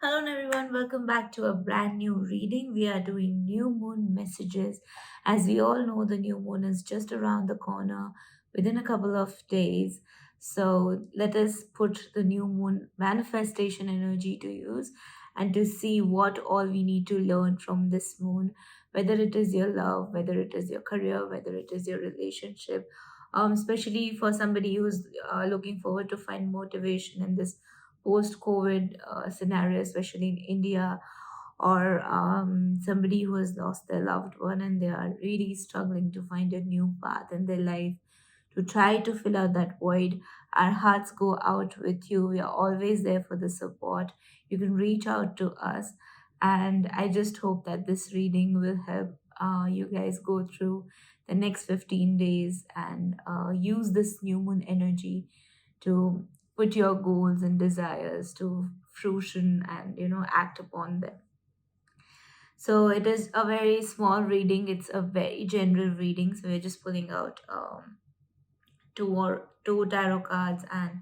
Hello everyone, welcome back to a brand new reading. We are doing new moon messages. As we all know, the new moon is just around the corner within a couple of days. So let us put the new moon manifestation energy to use and to see what all we need to learn from this moon, whether it is your love, whether it is your career, whether it is your relationship. Especially for somebody who's looking forward to find motivation in this post-COVID scenario, especially in India, or somebody who has lost their loved one and they are really struggling to find a new path in their life to try to fill out that void. Our hearts go out with you. We are always there for the support. You can reach out to us. And I just hope that this reading will help you guys go through the next 15 days and use this new moon energy to put your goals and desires to fruition and act upon them. So it is a very small reading, it's a very general reading, so we're just pulling out two tarot cards and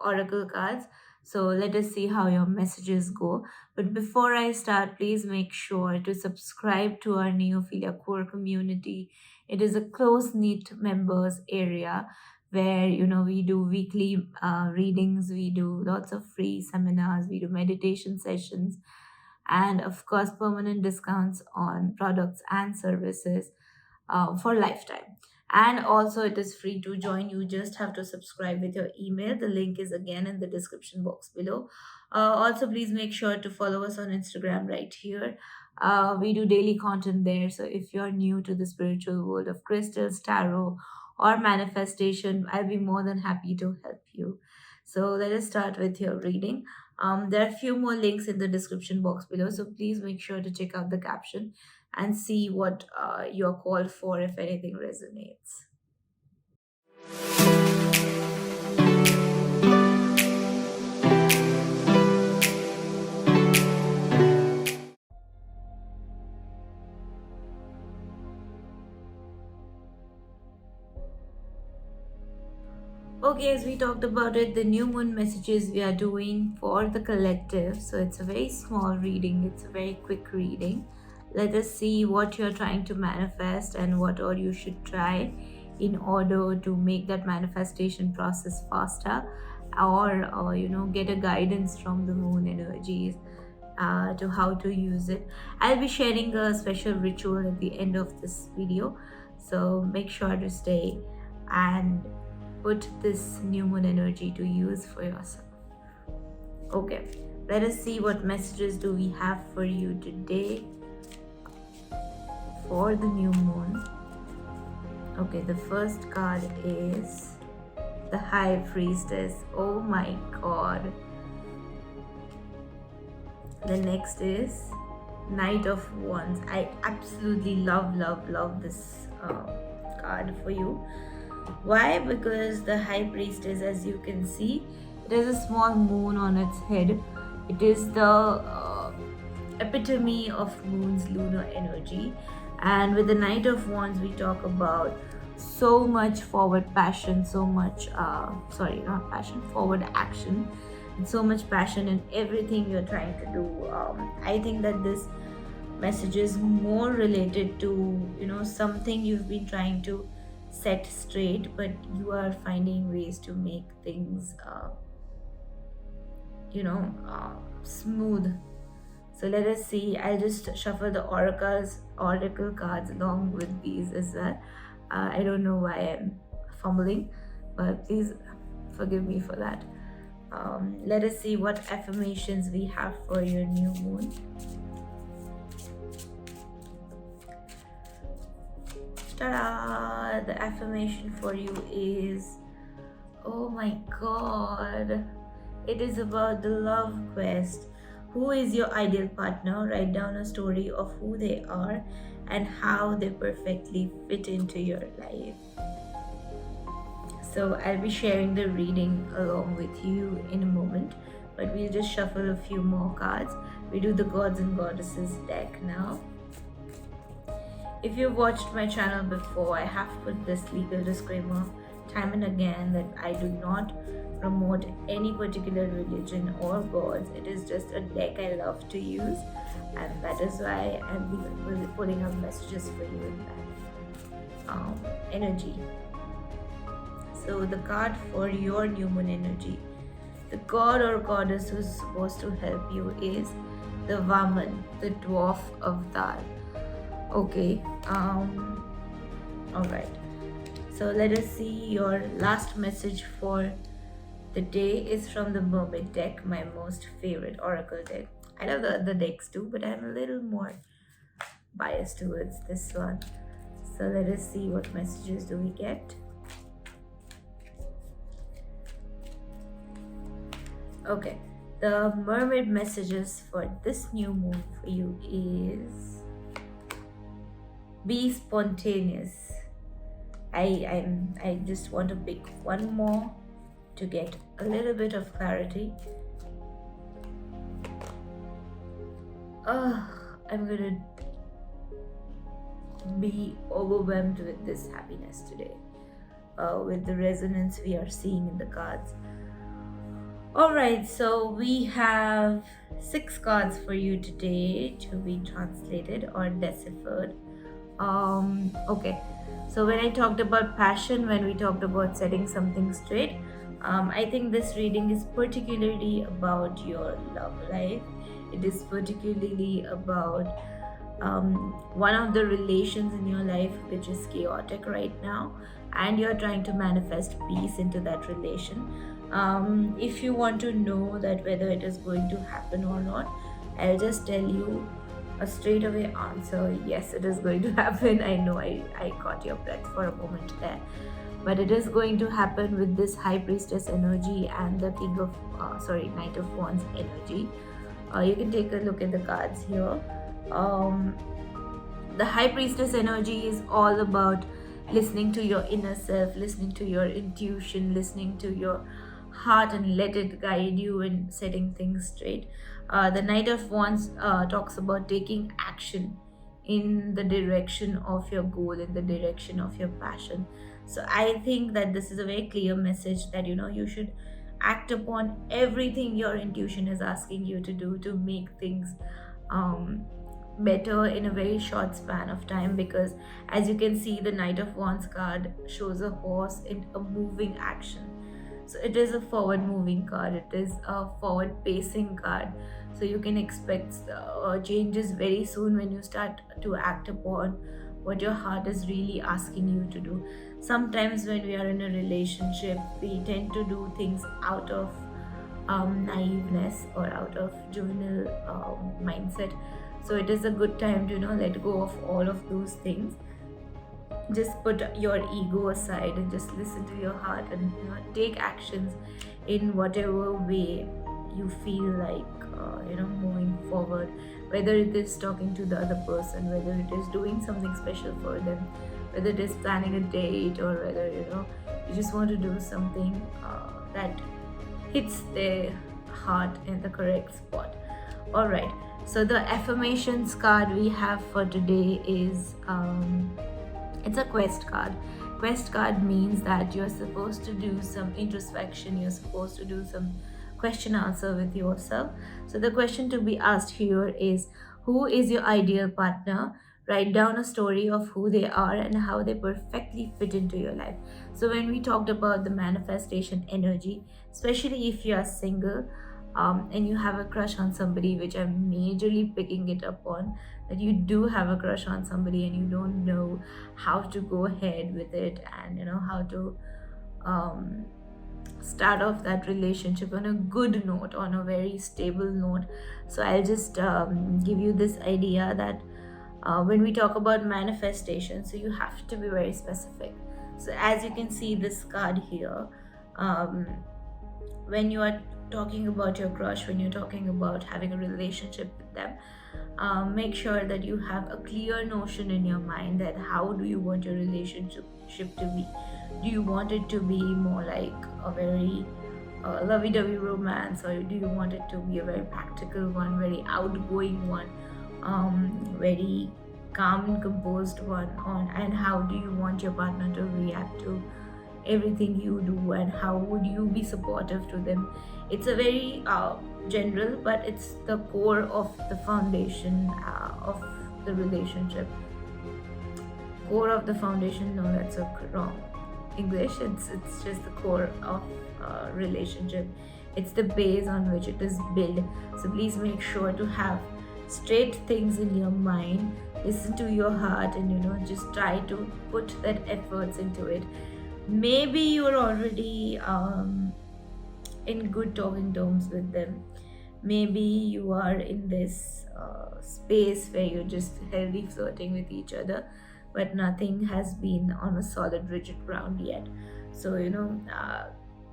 oracle cards. So let us see how your messages go. But before I start, please make sure to subscribe to our Neophilia core community. It is a close knit members area where we do weekly readings, we do lots of free seminars, we do meditation sessions, and of course permanent discounts on products and services for lifetime. And also, it is free to join. You just have to subscribe with your email. The link is again in the description box below. Also, please make sure to follow us on Instagram right here. We do daily content there. So, if you're new to the spiritual world of crystals, tarot, or manifestation, I'll be more than happy to help you. So, let us start with your reading. There are a few more links in the description box below. So, please make sure to check out the caption and see what you're called for if anything resonates. Okay, as we talked about it, the new moon messages we are doing for the collective. So it's a very small reading, it's a very quick reading. Let us see what you're trying to manifest and what all you should try in order to make that manifestation process faster, or get a guidance from the moon energies to how to use it. I'll be sharing a special ritual at the end of this video, so make sure to stay and put this new moon energy to use for yourself. Okay, let us see what messages do we have for you today for the new moon. Okay, the first card is the High Priestess. Oh my god. The next is Knight of Wands. I absolutely love this card for you. Why? Because the High Priestess, as you can see, it has a small moon on its head. It is the epitome of moon's lunar energy. And with the Knight of Wands, we talk about so much forward passion, so much, not passion, forward action, and so much passion in everything you're trying to do. I think that this message is more related to, something you've been trying to set straight, but you are finding ways to make things, smooth. So let us see. I'll just shuffle the oracle cards along with these as well. I don't know why I'm fumbling, but please forgive me for that. Let us see what affirmations we have for your new moon. Ta-da! The affirmation for you is, oh my god, it is about the love quest. Who is your ideal partner? Write down a story of who they are and how they perfectly fit into your life. So I'll be sharing the reading along with you in a moment, but we'll just shuffle a few more cards. We do the gods and goddesses deck now. If you've watched my channel before, I have put this legal disclaimer time and again that I do not promote any particular religion or gods. It is just a deck I love to use, and that is why I'm pulling up messages for you in that energy. So the card for your new moon energy, the god or goddess who's supposed to help you is the Vaman, the dwarf avatar. Okay. All right. So let us see your last message for the day is from the Mermaid deck, my most favorite oracle deck. I love the other decks too, but I'm a little more biased towards this one. So let us see what messages do we get. Okay, the Mermaid messages for this new moon for you is be spontaneous. I just want to pick one more to get a little bit of clarity. I'm gonna be overwhelmed with this happiness today, with the resonance we are seeing in the cards. Alright, so we have 6 cards for you today to be translated or deciphered. Okay, so when I talked about passion, when we talked about setting something straight, I think this reading is particularly about your love life. It is particularly about one of the relations in your life which is chaotic right now, and you're trying to manifest peace into that relation. If you want to know that whether it is going to happen or not, I'll just tell you a straightaway answer. Yes, it is going to happen. I know I caught your breath for a moment there, but it is going to happen with this High Priestess energy and the Knight of Wands energy. You can take a look at the cards here. The High Priestess energy is all about listening to your inner self, listening to your intuition, listening to your heart, and let it guide you in setting things straight. The Knight of Wands talks about taking action in the direction of your goal, in the direction of your passion. So I think that this is a very clear message that you should act upon everything your intuition is asking you to do to make things better in a very short span of time, because as you can see, the Knight of Wands card shows a horse in a moving action. So it is a forward moving card, it is a forward pacing card. So you can expect changes very soon when you start to act upon what your heart is really asking you to do. Sometimes when we are in a relationship, we tend to do things out of naiveness or out of juvenile mindset. So it is a good time to let go of all of those things. Just put your ego aside and just listen to your heart, and take actions in whatever way you feel like moving forward, whether it is talking to the other person, whether it is doing something special for them, whether it is planning a date, or whether you just want to do something that hits their heart in the correct spot. All right, so the affirmations card we have for today is it's a quest card. Quest card means that you're supposed to do some introspection, you're supposed to do some question answer with yourself. So the question to be asked here is, who is your ideal partner? Write down a story of who they are and how they perfectly fit into your life. So when we talked about the manifestation energy, especially if you are single, and you have a crush on somebody, which I'm majorly picking it up on, that you do have a crush on somebody and you don't know how to go ahead with it, and how to start off that relationship on a good note, on a very stable note. So I'll just give you this idea that when we talk about manifestation, so you have to be very specific. So as you can see this card here, when you are talking about your crush, when you're talking about having a relationship with them, make sure that you have a clear notion in your mind that how do you want your relationship to be. Do you want it to be more like a very lovey-dovey romance, or do you want it to be a very practical one, very outgoing one, very calm and composed one, and how do you want your partner to react to everything you do, and how would you be supportive to them. It's a very general, but it's the core of the foundation of the relationship. Core of the foundation, no, that's a wrong English. It's just the core of relationship. It's the base on which it is built. So please make sure to have straight things in your mind, listen to your heart, and just try to put that efforts into it. Maybe you're already in good talking terms with them. Maybe you are in this space where you're just healthy flirting with each other, but nothing has been on a solid rigid ground yet. So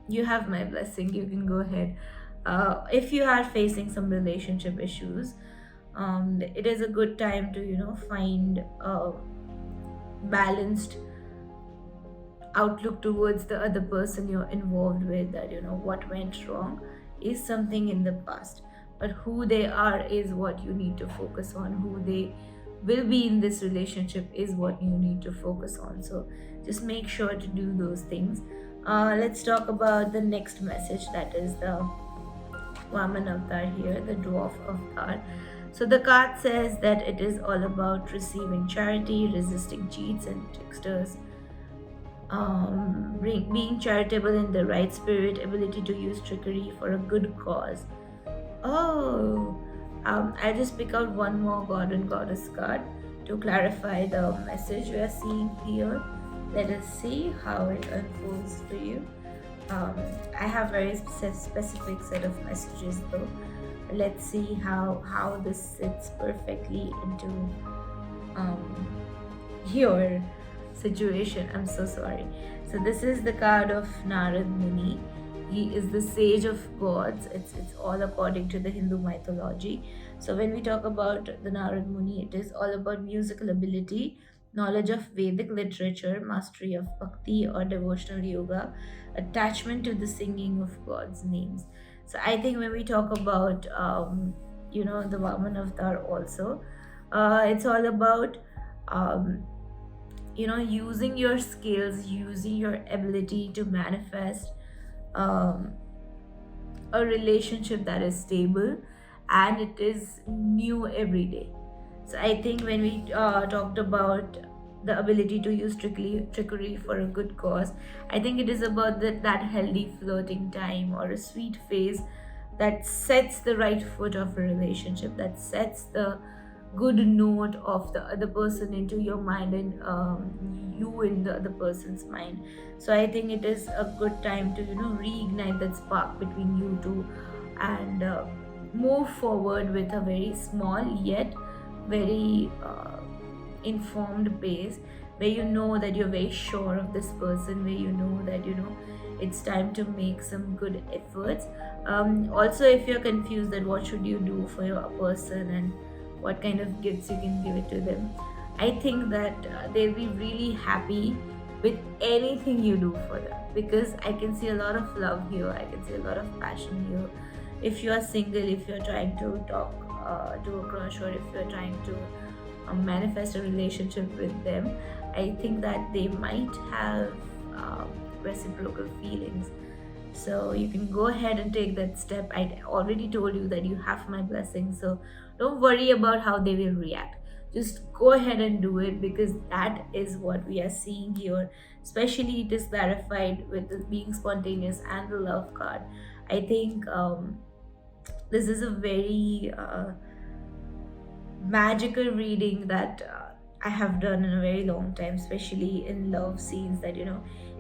you have my blessing. You can go ahead. If you are facing some relationship issues, it is a good time to find a balanced outlook towards the other person you're involved with. That what went wrong is something in the past, but who they are is what you need to focus on. Who they will be in this relationship is what you need to focus on. So just make sure to do those things. Let's talk about the next message, that is the Vaman avatar here, the dwarf avatar. So the card says that it is all about receiving charity, resisting cheats and tricksters, being charitable in the right spirit, ability to use trickery for a good cause. Oh, I'll just pick out one more god and goddess card to clarify the message we are seeing here. Let us see how it unfolds for you. I have very specific set of messages though. Let's see how this sits perfectly into your situation. I'm so sorry. So this is the card of Narad Muni. He is the sage of gods. It's all according to the Hindu mythology. So when we talk about the Narad Muni, it is all about musical ability, knowledge of Vedic literature, mastery of bhakti or devotional yoga, attachment to the singing of God's names. So I think when we talk about the Vaman avatar also, it's all about using your skills, using your ability to manifest a relationship that is stable and it is new every day. So I think when we talked about the ability to use trickery for a good cause, I think it is about that healthy flirting time or a sweet phase that sets the right foot of a relationship, that sets the good note of the other person into your mind, and you in the other person's mind. So I think it is a good time to reignite that spark between you two, and move forward with a very small yet very informed pace, where you know that you're very sure of this person, where you know that it's time to make some good efforts. Also, if you're confused that what should you do for your person and what kind of gifts you can give it to them, I think that they'll be really happy with anything you do for them, because I can see a lot of love here, I can see a lot of passion here. If you are single, if you're trying to talk to a crush, or if you're trying to manifest a relationship with them, I think that they might have reciprocal feelings. So you can go ahead and take that step. I already told you that you have my blessing, so don't worry about how they will react. Just go ahead and do it, because that is what we are seeing here. Especially it is clarified with the being spontaneous and the love card. I think this is a very magical reading that I have done in a very long time, especially in love scenes, that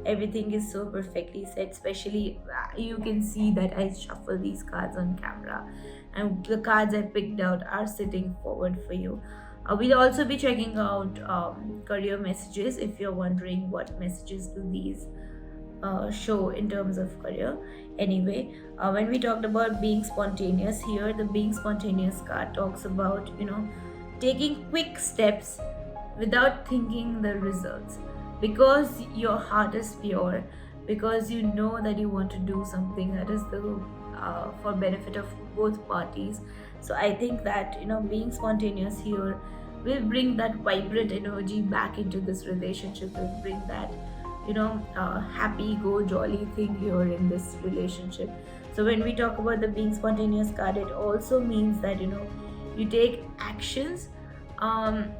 everything is so perfectly set. Especially you can see that I shuffle these cards on camera, and the cards I picked out are sitting forward for you. We'll also be checking out career messages. If you're wondering what messages do these show in terms of career. Anyway, when we talked about being spontaneous here, the being spontaneous card talks about taking quick steps without thinking the results, because your heart is pure, because you know that you want to do something that is the for benefit of both parties. So I think that being spontaneous here will bring that vibrant energy back into this relationship, will bring that happy go jolly thing here in this relationship. So when we talk about the being spontaneous card, it also means that you take actions um,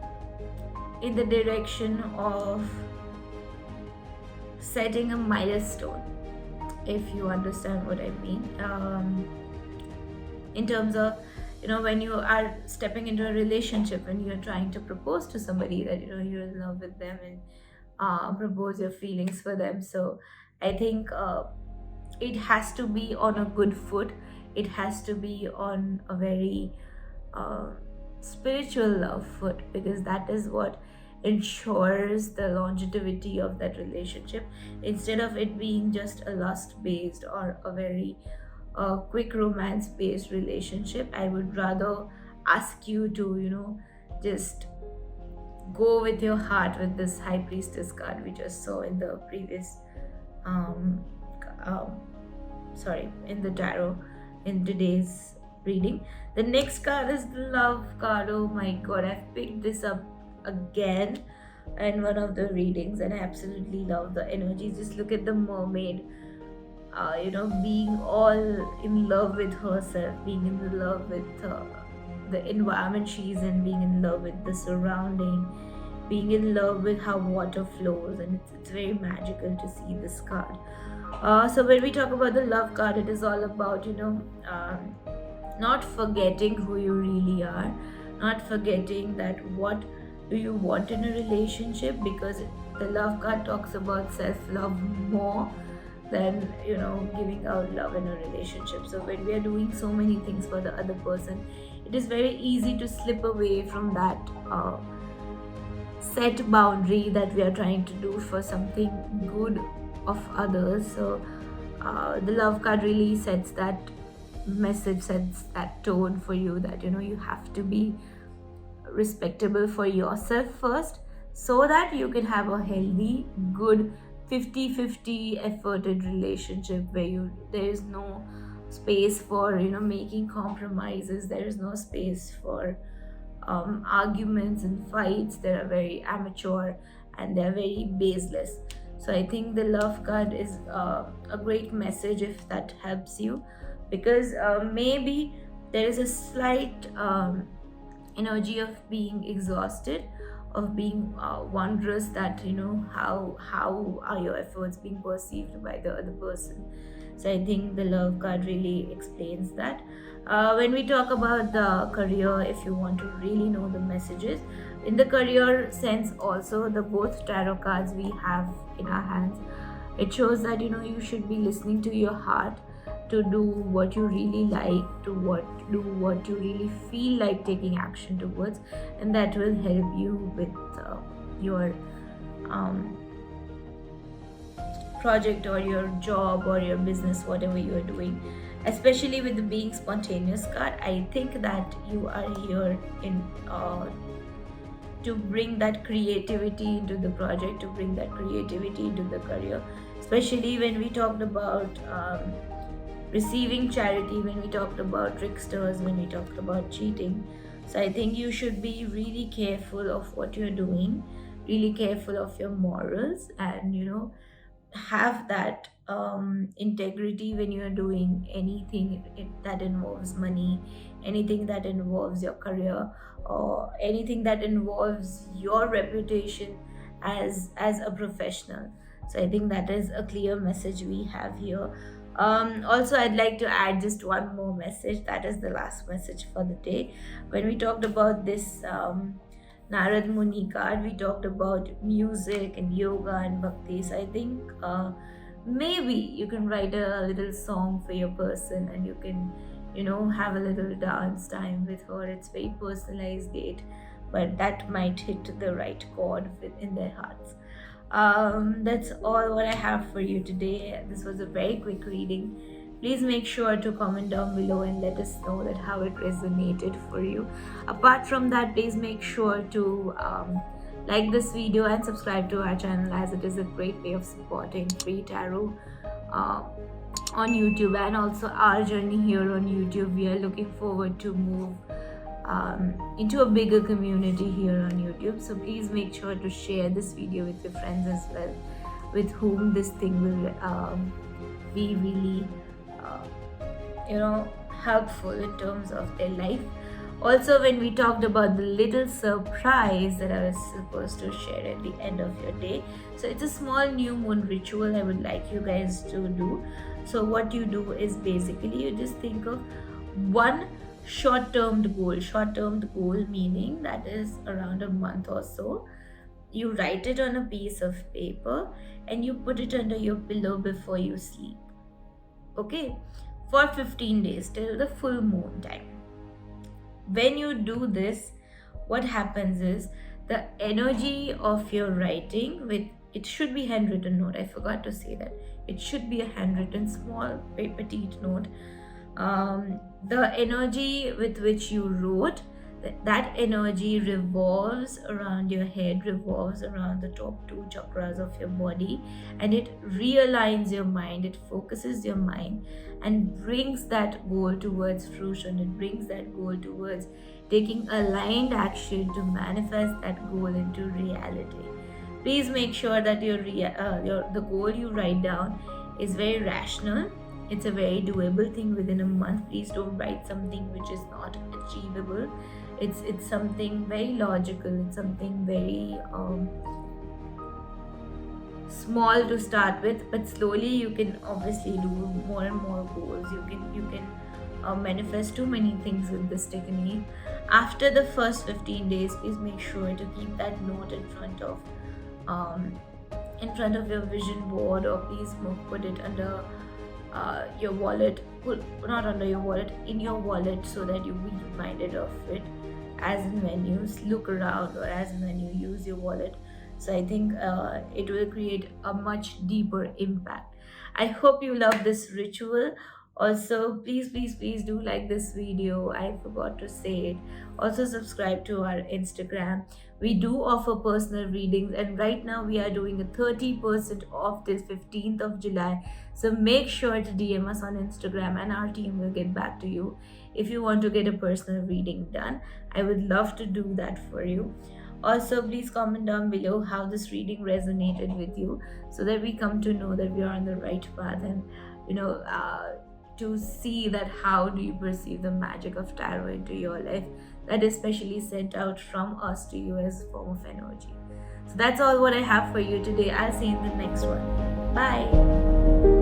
in the direction of setting a milestone, if you understand what I mean. In terms of when you are stepping into a relationship, when you're trying to propose to somebody that you're in love with them, and propose your feelings for them. So I think it has to be on a good foot. It has to be on a very uh, spiritual love foot, because that is what ensures the longevity of that relationship, instead of it being just a lust based or a very quick romance based relationship. I would rather ask you to just go with your heart with this high priestess card we just saw in the previous um, um sorry, in the tarot, in today's reading. The next card is the love card. Oh my god, I've picked this up again in one of the readings, and I absolutely love the energy. Just look at the mermaid, being all in love with herself, being in love with the environment she's in, being in love with the surrounding, being in love with how water flows, and it's very magical to see this card. So when we talk about the love card, it is all about not forgetting who you really are, not forgetting that what do you want in a relationship, because the love card talks about self love more than giving out love in a relationship. So when we are doing so many things for the other person, it is very easy to slip away from that set boundary that we are trying to do for something good of others. So the love card really sets that message, sets that tone for you, that you have to be respectable for yourself first, so that you can have a healthy, good 50-50 efforted relationship where there is no space for making compromises. There is no space for arguments and fights. They are very amateur and they're very baseless. So I think the love card is a great message if that helps you, because maybe there is a slight energy of being exhausted, of being wondrous that how are your efforts being perceived by the other person. So I think the love card really explains that. When we talk about the career, if you want to really know the messages in the career sense, also the both tarot cards we have in our hands, it shows that you should be listening to your heart, to do what you really like, to do what you really feel like taking action towards, and that will help you with your project or your job or your business, whatever you are doing. Especially with the being spontaneous card, I think that you are here in to bring that creativity into the project, to bring that creativity into the career. Especially when we talked about receiving charity, when we talked about tricksters, when we talked about cheating. So I think you should be really careful of what you're doing, really careful of your morals, and have that integrity when you're doing anything that involves money, anything that involves your career, or anything that involves your reputation as a professional. So I think that is a clear message we have here. Also, I'd like to add just one more message. That is the last message for the day. When we talked about this Narad Muni card, we talked about music and yoga and bhakti. So I think maybe you can write a little song for your person, and you can, have a little dance time with her. It's very personalized date, but that might hit the right chord within their hearts. That's all what I have for you today. This was a very quick reading. Please make sure to comment down below and let us know that how it resonated for you. Apart from that, please make sure to like this video and subscribe to our channel, as it is a great way of supporting free tarot on YouTube, and also our journey here on YouTube. We are looking forward to move into a bigger community here on YouTube. So please make sure to share this video with your friends as well. with whom this thing will be really uh, helpful in terms of their life. Also, when we talked about the little surprise that I was supposed to share at the end of your day, so it's a small new moon ritual I would like you guys to do. So what you do is basically you just think of one short-term goal, meaning that is around a month or so. You write it on a piece of paper and you put it under your pillow before you sleep. Okay, for 15 days till the full moon time. When you do this, what happens is the energy of your writing, with it should be handwritten note, I forgot to say that it should be a handwritten small petite note. The energy with which you wrote, that energy revolves around your head, revolves around the top two chakras of your body, and it realigns your mind, it focuses your mind and brings that goal towards fruition. It brings that goal towards taking aligned action to manifest that goal into reality. Please make sure that the goal you write down is very rational. It's a very doable thing within a month. Please don't write something which is not achievable. It's something very logical. It's something very small to start with, but slowly you can obviously do more and more goals. You can manifest too many things with this technique. After the first 15 days, please make sure to keep that note um, in front of your vision board, or please put it under your wallet, not under your wallet, in your wallet, so that you be reminded of it as and when you look around or as and when you use your wallet. So I think it will create a much deeper impact. I hope you love this ritual. Also, please do like this video. I forgot to say it. Also, subscribe to our Instagram. We do offer personal readings, and right now we are doing a 30% off till 15th of July. So make sure to DM us on Instagram and our team will get back to you if you want to get a personal reading done. I would love to do that for you. Also, please comment down below how this reading resonated with you, so that we come to know that we are on the right path, and you know to see that how do you perceive the magic of tarot into your life, that is specially sent out from us to you as a form of energy. So that's all what I have for you today. I'll see you in the next one. Bye.